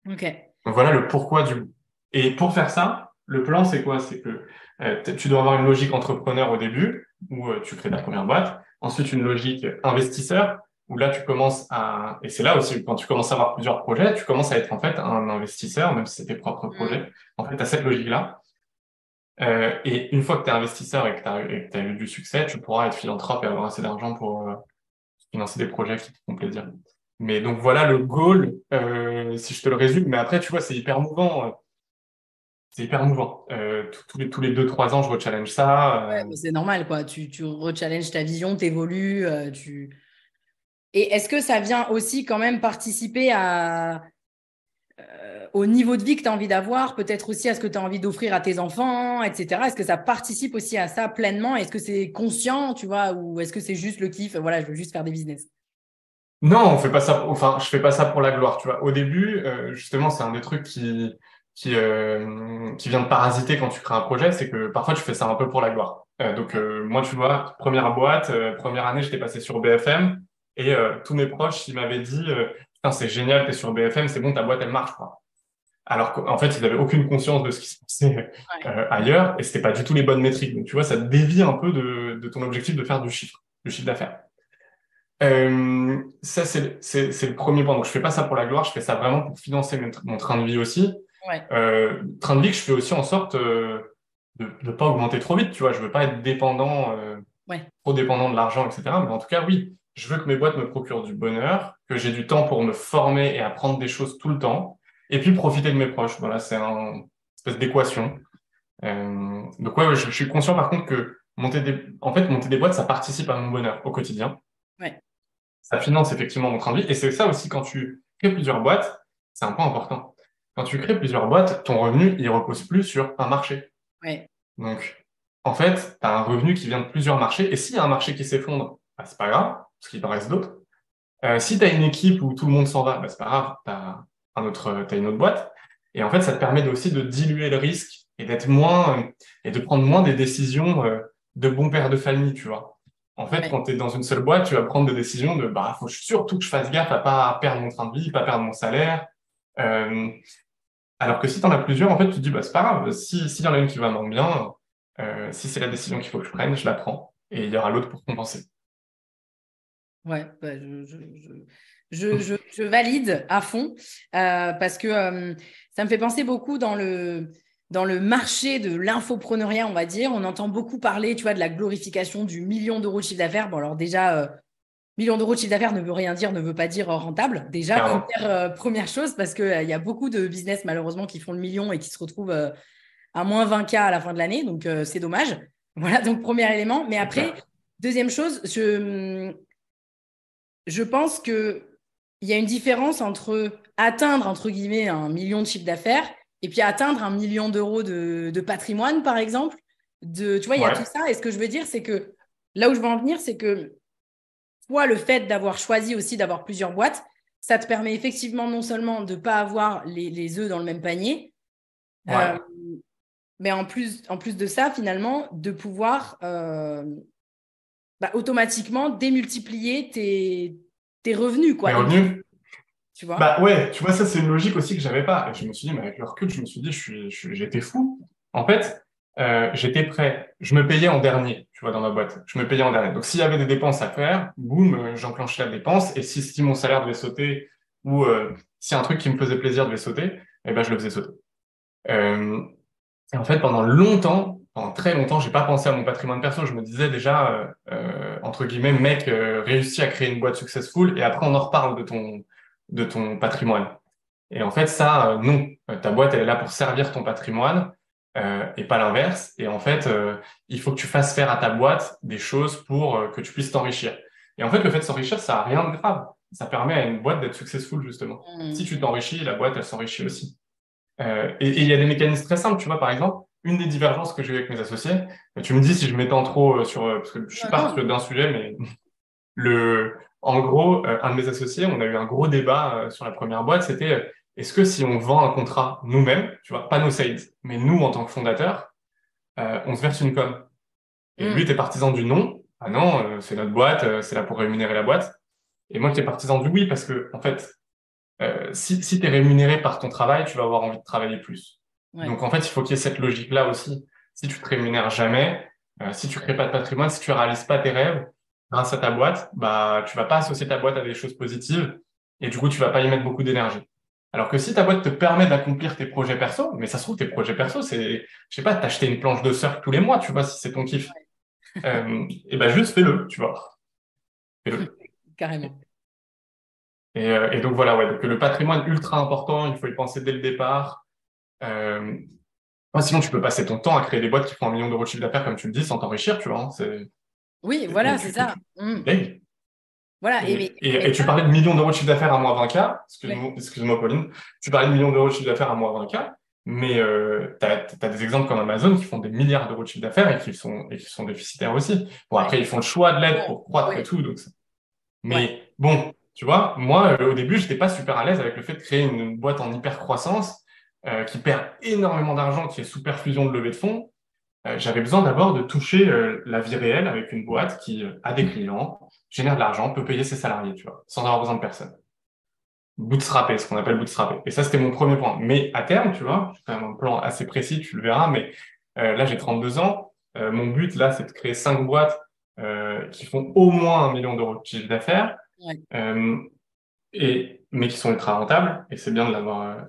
Ok. Donc voilà le pourquoi du... Et pour faire ça, le plan, c'est quoi? C'est que tu dois avoir une logique entrepreneur au début, où tu crées ta première boîte. Ensuite, une logique investisseur, où là, tu commences à... Et c'est là aussi, quand tu commences à avoir plusieurs projets, tu commences à être en fait un investisseur, même si c'est tes propres Mm. projets. En fait, tu as cette logique-là. Et une fois que tu es investisseur et que tu as eu du succès, tu pourras être philanthrope et avoir assez d'argent pour financer des projets qui te font plaisir. Mais donc voilà le goal, si je te le résume. Mais après, tu vois, c'est hyper mouvant. c'est hyper mouvant. Tous les 2-3 ans, je rechallenge ça. Ouais, mais c'est normal, quoi. Tu rechallenges ta vision, t'évolues. Et est-ce que ça vient aussi quand même participer au niveau de vie que tu as envie d'avoir, peut-être aussi à ce que tu as envie d'offrir à tes enfants, etc. Est-ce que ça participe aussi à ça pleinement? Est-ce que c'est conscient, tu vois, ou est-ce que c'est juste le kiff? Voilà, je veux juste faire des business. Non, on fait pas ça. Enfin, je fais pas ça pour la gloire, tu vois. Au début, justement, c'est un des trucs qui vient de parasiter quand tu crées un projet, c'est que parfois tu fais ça un peu pour la gloire. Moi, tu vois, première boîte, première année, j'étais passé sur BFM et tous mes proches, ils m'avaient dit, putain, c'est génial, t'es sur BFM, c'est bon, ta boîte, elle marche, quoi. Alors qu'en fait, ils n'avaient aucune conscience de ce qui se passait Ouais. ailleurs et c'était pas du tout les bonnes métriques. Donc, tu vois, ça te dévie un peu de ton objectif de faire du chiffre d'affaires. Ça, c'est le premier point. Donc, je fais pas ça pour la gloire, je fais ça vraiment pour financer mon train de vie aussi. Ouais. Train de vie que je fais aussi en sorte de ne pas augmenter trop vite, tu vois. Je veux pas être dépendant, Ouais. trop dépendant de l'argent, etc. Mais en tout cas, oui, je veux que mes boîtes me procurent du bonheur, que j'ai du temps pour me former et apprendre des choses tout le temps, et puis profiter de mes proches. Voilà, c'est une espèce d'équation. Donc, ouais, je suis conscient par contre que monter des boîtes, ça participe à mon bonheur au quotidien. Ouais. Ça finance effectivement mon train de vie. Et c'est ça aussi, quand tu crées plusieurs boîtes, c'est un point important. Quand tu crées plusieurs boîtes, ton revenu, il repose plus sur un marché. Ouais. Donc, en fait, tu as un revenu qui vient de plusieurs marchés. Et s'il y a un marché qui s'effondre, bah, c'est pas grave, parce qu'il en reste d'autres. Si tu as une équipe où tout le monde s'en va, bah, c'est pas grave, t'as une autre boîte. Et en fait, ça te permet aussi de diluer le risque et d'être moins, et de prendre moins des décisions de bon père de famille, tu vois. En fait, Ouais. quand tu es dans une seule boîte, tu vas prendre des décisions de, bah, faut surtout que je fasse gaffe à pas perdre mon train de vie, pas perdre mon salaire. Euh, alors que si tu en as plusieurs, en fait, tu te dis, bah, c'est pas grave, s'il y en a une qui va moins bien, si c'est la décision qu'il faut que je prenne, je la prends. Et il y aura l'autre pour compenser. Ouais, bah, je valide à fond parce que ça me fait penser beaucoup dans le marché de l'infopreneuriat, on va dire. On entend beaucoup parler, tu vois, de la glorification du million d'euros de chiffre d'affaires. Bon, alors déjà, million d'euros de chiffre d'affaires ne veut rien dire, ne veut pas dire rentable. Déjà, Clairement. première chose, parce qu'il y a beaucoup de business, malheureusement, qui font le million et qui se retrouvent à moins 20K à la fin de l'année. Donc, c'est dommage. Voilà, donc premier élément. Mais C'est après, clair. deuxième chose, je pense qu'il y a une différence entre atteindre, entre guillemets, un million de chiffre d'affaires et puis atteindre un million d'euros de patrimoine, par exemple. Tu vois, il y a tout Ouais. ça. Et ce que je veux dire, c'est que là où je veux en venir, c'est que toi, le fait d'avoir choisi aussi d'avoir plusieurs boîtes, ça te permet effectivement non seulement de ne pas avoir les œufs dans le même panier, euh, Ouais. mais en plus de ça, finalement, de pouvoir automatiquement démultiplier tes revenus, Mes quoi, revenus? tu vois. Bah ouais, tu vois, ça c'est une logique aussi que j'avais pas. Et je me suis dit, mais avec le recul, je me suis dit, j'étais fou. En fait, j'étais prêt. Je me payais en dernier, tu vois, dans ma boîte. Je me payais en dernier. Donc s'il y avait des dépenses à faire, boum, j'enclenchais la dépense. Et si mon salaire devait sauter ou si un truc qui me faisait plaisir devait sauter, eh ben je le faisais sauter. Euh, et en fait, pendant très longtemps, j'ai pas pensé à mon patrimoine perso. Je me disais déjà, entre guillemets, mec, réussis à créer une boîte successful et après on en reparle de ton patrimoine. Et en fait, ça, non. Ta boîte, elle est là pour servir ton patrimoine et pas l'inverse. Et en fait, il faut que tu fasses faire à ta boîte des choses pour que tu puisses t'enrichir. Et en fait, le fait de s'enrichir, ça n'a rien de grave. Ça permet à une boîte d'être successful, justement. Si Mmh. tu t'enrichis, la boîte, elle s'enrichit aussi. Et il y a des mécanismes très simples, tu vois, par exemple, une des divergences que j'ai eues avec mes associés, tu me dis si je m'étends trop parce que je suis Non, pas non. d'un sujet, mais en gros, un de mes associés, on a eu un gros débat sur la première boîte, c'était est-ce que si on vend un contrat nous-mêmes, tu vois, pas nos sales, mais nous en tant que fondateurs, on se verse une com. Et lui Mmh. était partisan du non. Ah non, c'est notre boîte, c'est là pour rémunérer la boîte. Et moi, j'étais partisan du oui parce que, en fait, si tu es rémunéré par ton travail, tu vas avoir envie de travailler plus. Ouais. Donc, en fait, il faut qu'il y ait cette logique-là aussi. Si tu te rémunères jamais, si tu crées pas de patrimoine, si tu réalises pas tes rêves grâce à ta boîte, bah, tu vas pas associer ta boîte à des choses positives et du coup, tu vas pas y mettre beaucoup d'énergie. Alors que si ta boîte te permet d'accomplir tes projets perso, mais ça se trouve, tes projets perso, c'est, je sais pas, t'acheter une planche de surf tous les mois, tu vois, si c'est ton kiff. Et ben, juste fais-le, tu vois. Fais-le. Carrément. Et donc voilà, ouais, donc le patrimoine ultra important, il faut y penser dès le départ. Euh, Sinon, tu peux passer ton temps à créer des boîtes qui font 1 million d'euros de chiffre d'affaires, comme tu le dis, sans t'enrichir, tu vois. Oui, Et voilà, c'est ça. payes. Voilà. Et tu Ça, parlais de millions d'euros de chiffre d'affaires à moins 20K. ouais. Excuse-moi, Pauline. Tu parlais de millions d'euros de chiffre d'affaires à moins 20K. Mais tu as des exemples comme Amazon qui font des milliards d'euros de chiffre d'affaires et qui sont déficitaires aussi. Bon, Ouais. après, ils font le choix de l'aide Ouais. pour croître et Ouais. tout. Donc Ouais. mais bon, tu vois, moi, au début, j'étais pas super à l'aise avec le fait de créer une boîte en hyper croissance qui perd énormément d'argent, qui est sous perfusion de levée de fonds. J'avais besoin d'abord de toucher la vie réelle avec une boîte qui a des clients, génère de l'argent, peut payer ses salariés, tu vois, sans avoir besoin de personne. Bootstrapper, ce qu'on appelle bootstrapper. Et ça, c'était mon premier point. Mais à terme, tu vois, j'ai quand même un plan assez précis, tu le verras, mais là, j'ai 32 ans. Mon but, là, c'est de créer 5 boîtes qui font au moins 1 million d'euros de chiffre d'affaires, Ouais. euh, mais qui sont ultra rentables, et c'est bien de l'avoir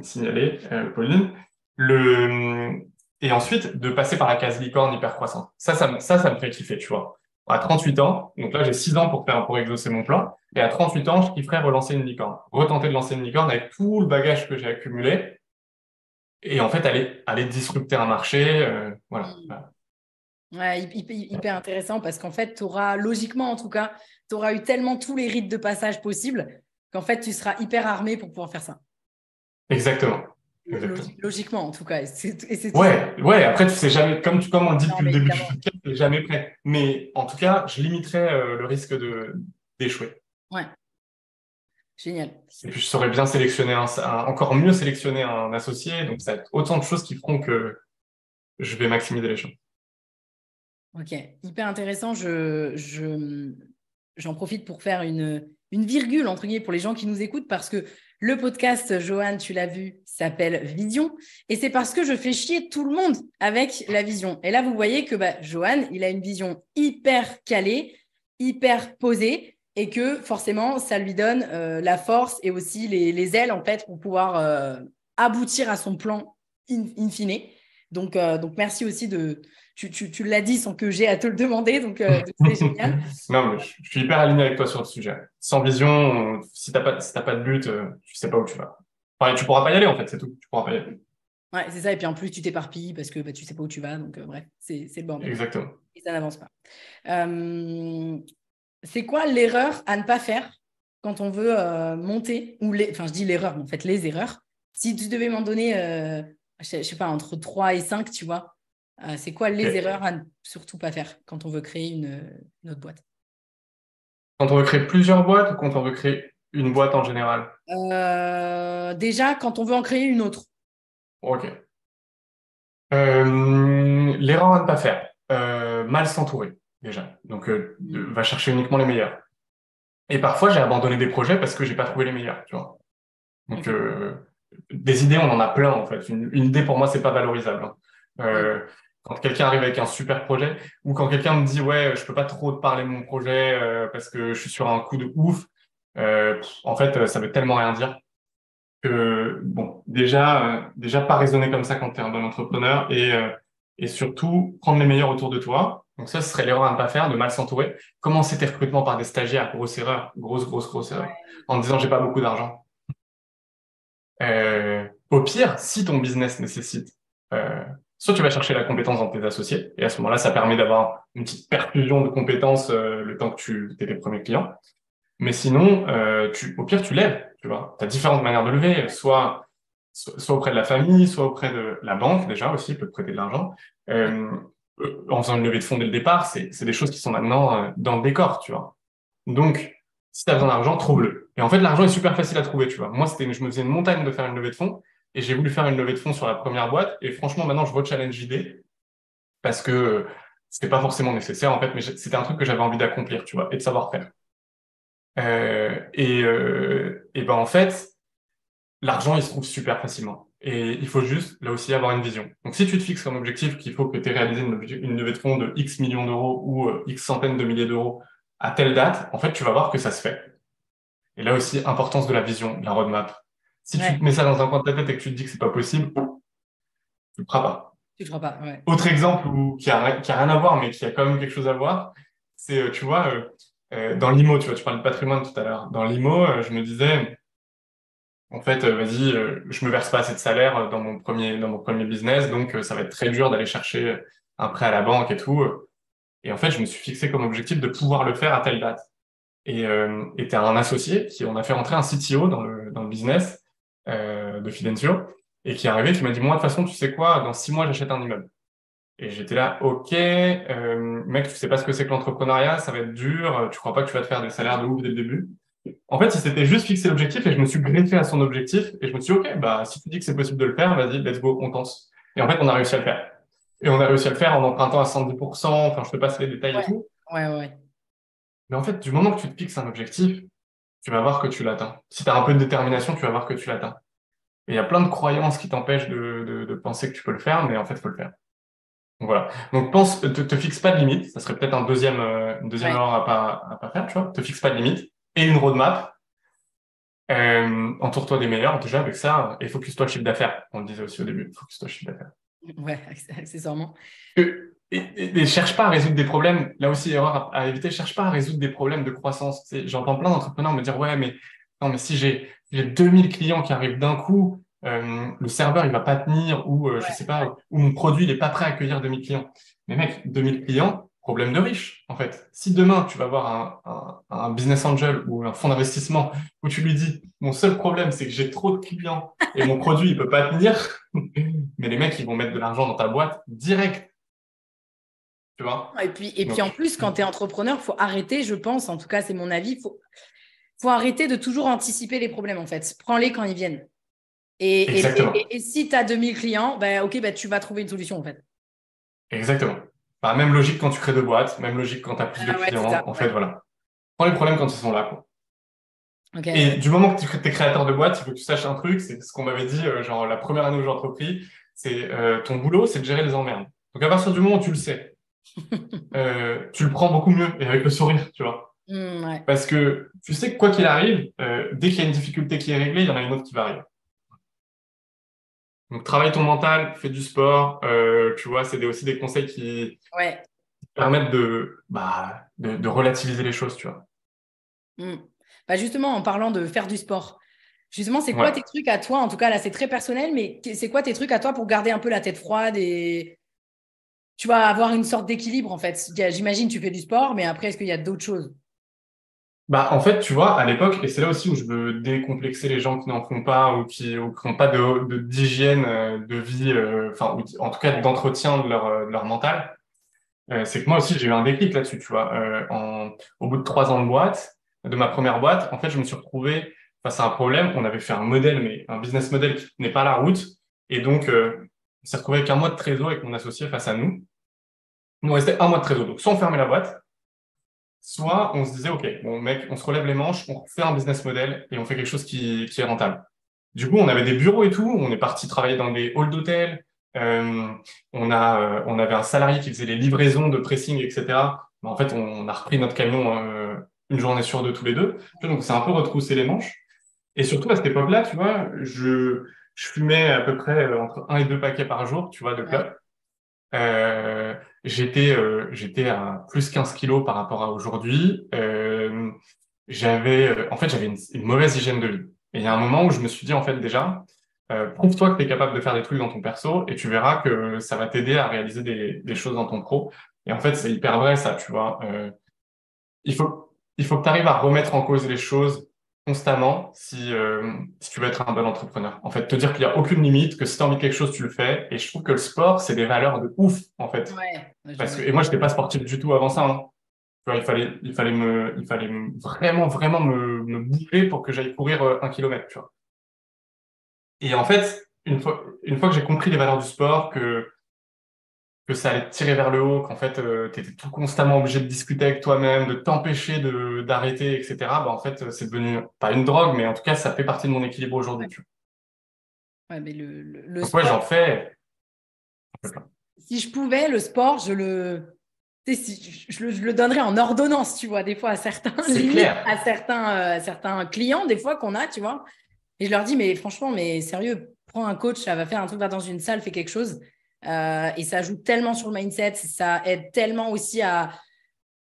signalé, Pauline. Le, et ensuite, de passer par la case licorne hyper croissante. Ça me fait kiffer, tu vois. À 38 ans, donc là, j'ai 6 ans pour exaucer mon plan. Et à 38 ans, je kifferais relancer une licorne. Retenter de lancer une licorne avec tout le bagage que j'ai accumulé. Et en fait, aller disrupter un marché. Voilà. Mm. Ouais, hyper intéressant parce qu'en fait, tu auras, logiquement en tout cas, tu auras eu tellement tous les rites de passage possibles qu'en fait, tu seras hyper armé pour pouvoir faire ça. Exactement. Exactement. Logiquement, en tout cas. Et c'est tout ça. Ouais, après, tu sais jamais, comme on le dit Non, depuis le mais début du évidemment. podcast, tu n'es jamais prêt. Mais en tout cas, je limiterais le risque d'échouer. Ouais, génial. Et puis, je saurais bien sélectionner encore mieux sélectionner un associé. Donc, ça va être autant de choses qui feront que je vais maximiser les chances. Ok, hyper intéressant. J'en profite pour faire une virgule, entre guillemets, pour les gens qui nous écoutent, parce que le podcast, Johan, tu l'as vu, s'appelle Vision. Et c'est parce que je fais chier tout le monde avec la vision. Et là, vous voyez que Johan, il a une vision hyper calée, hyper posée, et que forcément, ça lui donne la force et aussi les ailes, en fait, pour pouvoir aboutir à son plan in fine. Donc, merci aussi de tu l'as dit sans que j'ai à te le demander, donc c'est génial. Non, mais je suis hyper aligné avec toi sur le sujet. Sans vision, si t'as pas de but, tu sais pas où tu vas. Enfin, tu pourras pas y aller, en fait, c'est tout. Tu pourras pas y aller. Ouais, c'est ça. Et puis en plus, tu t'éparpilles parce que tu sais pas où tu vas. Donc, bref, c'est le bordel. Exactement. Et ça n'avance pas. C'est quoi l'erreur à ne pas faire quand on veut monter enfin, je dis l'erreur, mais en fait, les erreurs. Si tu devais m'en donner, je sais pas, entre 3 et 5, tu vois, c'est quoi les Ok. erreurs à ne surtout pas faire quand on veut créer une autre boîte? Quand on veut créer plusieurs boîtes ou quand on veut créer une boîte en général? Déjà, quand on veut en créer une autre. Ok. L'erreur à ne pas faire. Mal s'entourer, déjà. Donc, va chercher uniquement les meilleurs. Et parfois, j'ai abandonné des projets parce que j'ai pas trouvé les meilleurs, tu vois. Donc, Ok. des idées, on en a plein, en fait. Une idée, pour moi, c'est pas valorisable, hein. Ouais. Quand quelqu'un arrive avec un super projet ou quand quelqu'un me dit, ouais, je peux pas trop te parler de mon projet parce que je suis sur un coup de ouf, en fait, ça veut tellement rien dire que, bon, déjà pas raisonner comme ça quand tu es un bon entrepreneur et surtout prendre les meilleurs autour de toi. Donc ça, ce serait l'erreur à ne pas faire, de mal s'entourer. Commencer tes recrutements par des stagiaires, grosse erreur, grosse erreur, Ouais. en disant j'ai pas beaucoup d'argent. Au pire, si ton business nécessite, soit tu vas chercher la compétence dans tes associés, et à ce moment-là, ça permet d'avoir une petite perfusion de compétences le temps que tu es tes premiers clients. Mais sinon, au pire, tu lèves, tu vois. Tu as différentes manières de lever, soit auprès de la famille, soit auprès de la banque, déjà aussi, peut te prêter de l'argent. Ouais. Euh, En faisant une levée de fonds dès le départ, c'est des choses qui sont maintenant dans le décor, tu vois. Donc, si tu as besoin d'argent, trouve-le. Et en fait, l'argent est super facile à trouver, tu vois. Moi, je me faisais une montagne de faire une levée de fonds, et j'ai voulu faire une levée de fonds sur la première boîte, et franchement, maintenant, je re-challenge l'idée, parce que c'était pas forcément nécessaire, en fait, mais c'était un truc que j'avais envie d'accomplir, tu vois, et de savoir faire. Et ben en fait, l'argent, il se trouve super facilement. Et il faut juste, là aussi, avoir une vision. Donc, si tu te fixes comme objectif qu'il faut que tu aies réalisé une levée de fonds de X millions d'euros ou X centaines de milliers d'euros à telle date, en fait, tu vas voir que ça se fait. Et là aussi, importance de la vision, de la roadmap. Si tu Ouais. te mets ça dans un coin de ta tête et que tu te dis que c'est pas possible, tu le feras pas. Tu ne feras pas. Ouais. Autre exemple qui a rien à voir, mais qui a quand même quelque chose à voir, c'est, tu vois, dans l'IMO, tu vois, tu parlais de patrimoine tout à l'heure. Dans l'IMO, je me disais, en fait, vas-y, je me verse pas assez de salaire dans mon premier business, donc ça va être très dur d'aller chercher un prêt à la banque et tout. Et en fait, je me suis fixé comme objectif de pouvoir le faire à telle date. Et t'as un associé on a fait rentrer un CTO dans le business de Fidencio et qui est arrivé, qui m'a dit, moi, de toute façon, tu sais quoi, dans 6 mois, j'achète un immeuble. Et j'étais là, ok, mec, tu sais pas ce que c'est que l'entrepreneuriat, ça va être dur, tu crois pas que tu vas te faire des salaires de ouf dès le début. En fait, il s'était juste fixé l'objectif et je me suis greffé à son objectif et je me suis dit, ok, bah, si tu dis que c'est possible de le faire, vas-y, let's go, on tente. Et en fait, on a réussi à le faire. Et on a réussi à le faire en empruntant à 110%, enfin, je te passe les détails et Ouais, tout. ouais, ouais. Mais en fait, du moment que tu te fixes un objectif, tu vas voir que tu l'atteins. Si tu as un peu de détermination, tu vas voir que tu l'atteins. Et il y a plein de croyances qui t'empêchent de penser que tu peux le faire, mais en fait, il faut le faire. Donc voilà. Donc te fixe pas de limite. Ça serait peut-être une deuxième Ouais. erreur à pas faire, tu vois. Te fixe pas de limite. Et une roadmap. Entoure-toi des meilleurs, déjà avec ça, et focus-toi chiffre d'affaires. On le disait aussi au début, focus-toi chiffre d'affaires. Ouais, accessoirement. Et cherche pas à résoudre des problèmes. Là aussi, erreur à éviter. Cherche pas à résoudre des problèmes de croissance. J'entends plein d'entrepreneurs me dire, ouais, mais non, mais si j'ai 2000 clients qui arrivent d'un coup, le serveur il va pas tenir ou je sais Ouais. pas, ou mon produit il est pas prêt à accueillir 2000 clients. Mais mec, 2000 clients, problème de riche en fait. Si demain tu vas voir un business angel ou un fonds d'investissement où tu lui dis, mon seul problème c'est que j'ai trop de clients et mon produit il peut pas tenir, mais les mecs ils vont mettre de l'argent dans ta boîte direct, tu vois. Et puis en Donc, plus, quand tu es entrepreneur, il faut arrêter, je pense, en tout cas, c'est mon avis, faut arrêter de toujours anticiper les problèmes, en fait. Prends-les quand ils viennent. Et, et, exactement, et, et si tu as 2000 clients, bah, ok, bah, tu vas trouver une solution, en fait. exactement. Bah, même logique quand tu crées deux boîtes, même logique quand tu as plus de Ah ouais, c'est ça. clients. En fait, Ouais. voilà. Prends les problèmes quand ils sont là, quoi. Ok, Et ouais. du moment que tu es créateur de boîte, il faut que tu saches un truc, c'est ce qu'on m'avait dit, genre la première année où j'ai entrepris, c'est ton boulot, c'est de gérer les emmerdes. Donc à partir du moment où tu le sais, tu le prends beaucoup mieux et avec le sourire, tu vois. Ouais. Parce que tu sais que quoi qu'il arrive, dès qu'il y a une difficulté qui est réglée, il y en a une autre qui va arriver. Donc travaille ton mental, fais du sport, tu vois, aussi des conseils qui Ouais. permettent de relativiser les choses, tu vois. Mm. Bah, justement, en parlant de faire du sport, justement, c'est quoi tes Ouais. trucs à toi? En tout cas, là, c'est très personnel, mais c'est quoi tes trucs à toi pour garder un peu la tête froide et tu vas avoir une sorte d'équilibre, en fait? J'imagine tu fais du sport, mais après, est-ce qu'il y a d'autres choses? Bah, en fait, tu vois, à l'époque, et c'est là aussi où je veux décomplexer les gens qui n'en font pas ou qui n'ont pas d'hygiène de vie, enfin, en tout cas d'entretien de leur mental, c'est que moi aussi, j'ai eu un déclic là-dessus, tu vois. Au bout de 3 ans de boîte, de ma première boîte, en fait, je me suis retrouvé face à un problème. On avait fait un modèle, mais un business model qui n'est pas la route. Et donc, on s'est retrouvé avec un mois de trésor avec mon associé face à nous. Il nous restait un mois de trésor. Donc, soit on fermait la boîte, soit on se disait, OK, bon, mec, on se relève les manches, on fait un business model et on fait quelque chose qui est rentable. Du coup, on avait des bureaux et tout, on est parti travailler dans des halls d'hôtel, euh, on avait un salarié qui faisait les livraisons de pressing, etc. Mais en fait, on a repris notre camion une journée sur deux tous les deux. Donc, c'est un peu retrousser les manches. Et surtout, à cette époque-là, tu vois, je fumais à peu près entre un et deux paquets par jour, tu vois, de Ouais. clopes. J'étais à plus 15 kilos par rapport à aujourd'hui. En fait, j'avais une mauvaise hygiène de vie. Et il y a un moment où je me suis dit, en fait, déjà, prouve-toi que tu es capable de faire des trucs dans ton perso et tu verras que ça va t'aider à réaliser des choses dans ton pro. Et en fait, c'est hyper vrai, ça, tu vois. Il faut, il faut que tu arrives à remettre en cause les choses constamment si tu veux être un bon entrepreneur. En fait, te dire qu'il n'y a aucune limite, que si tu as envie de quelque chose, tu le fais. Et je trouve que le sport, c'est des valeurs de ouf, en fait. Ouais. Et moi, je n'étais pas sportif du tout avant ça, hein. Tu vois, vraiment, vraiment me bouger pour que j'aille courir 1 kilomètre, tu vois. Et en fait, une fois que j'ai compris les valeurs du sport, que ça allait te tirer vers le haut, qu'en fait, tu étais tout constamment obligé de discuter avec toi-même, de t'empêcher d'arrêter, etc., bah, en fait, c'est devenu, pas une drogue, mais en tout cas, ça fait partie de mon équilibre aujourd'hui, Ouais. tu vois. Ouais, mais le Donc, ouais, sport, j'en fais un peu plein. si je pouvais, le sport, tu sais, je le donnerais en ordonnance, tu vois, des fois à certains, C'est limite clair. à certains clients, des fois qu'on a, tu vois. Et je leur dis, mais franchement, mais sérieux, prends un coach, ça va faire un truc, va dans une salle, fais quelque chose. Et ça joue tellement sur le mindset, ça aide tellement aussi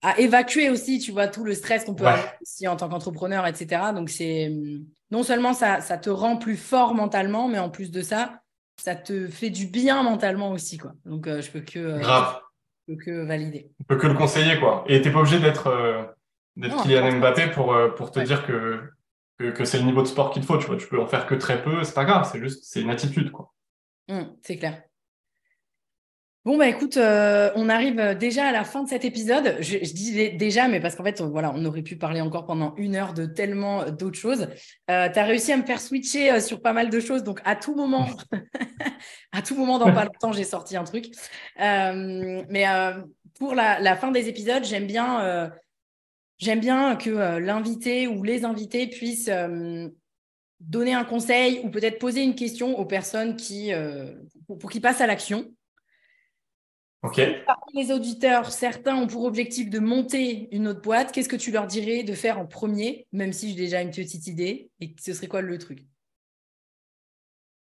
à évacuer aussi, tu vois, tout le stress qu'on peut avoir aussi en tant qu'entrepreneur, etc. Donc, non seulement ça te rend plus fort mentalement, mais en plus de ça, ça te fait du bien mentalement aussi, quoi. Donc, je peux que valider. On peut que le conseiller, quoi. Et t'es pas obligé d'être Kylian Mbappé pour te dire que c'est le niveau de sport qu'il te faut, tu vois. Tu peux en faire que très peu, c'est pas grave, c'est une attitude, quoi. C'est clair. Bon, bah écoute, on arrive déjà à la fin de cet épisode. Je dis déjà, mais parce qu'en fait, voilà, on aurait pu parler encore pendant 1 heure de tellement d'autres choses. Tu as réussi à me faire switcher sur pas mal de choses. Donc, à tout moment, dans pas longtemps, j'ai sorti un truc. Mais pour la fin des épisodes, j'aime bien que l'invité ou les invités puissent donner un conseil ou peut-être poser une question aux personnes pour qu'ils passent à l'action. Ok. Parmi les auditeurs, certains ont pour objectif de monter une autre boîte. Qu'est-ce que tu leur dirais de faire en premier, même si j'ai déjà une petite idée? Et ce serait quoi le truc?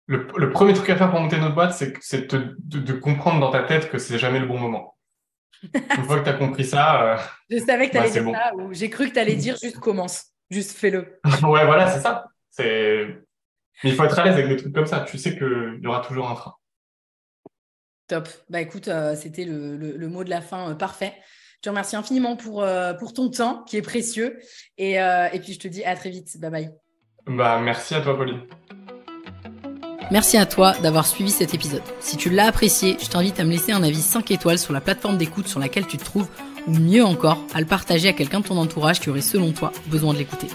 Le premier truc à faire pour monter une autre boîte, c'est de comprendre dans ta tête que c'est jamais le bon moment. Une fois que tu as compris ça, je savais que tu allais dire bon. ça, ou j'ai cru que tu allais dire juste commence, juste fais-le. Ouais, voilà, c'est ça. Mais il faut être à l'aise avec des trucs comme ça. Tu sais qu'il y aura toujours un frein. Top. Bah écoute, c'était le mot de la fin parfait. Je te remercie infiniment pour ton temps qui est précieux. Et puis, je te dis à très vite. Bye bye. Bah, merci à toi, Pauline. Merci à toi d'avoir suivi cet épisode. Si tu l'as apprécié, je t'invite à me laisser un avis 5 étoiles sur la plateforme d'écoute sur laquelle tu te trouves, ou mieux encore, à le partager à quelqu'un de ton entourage qui aurait, selon toi, besoin de l'écouter.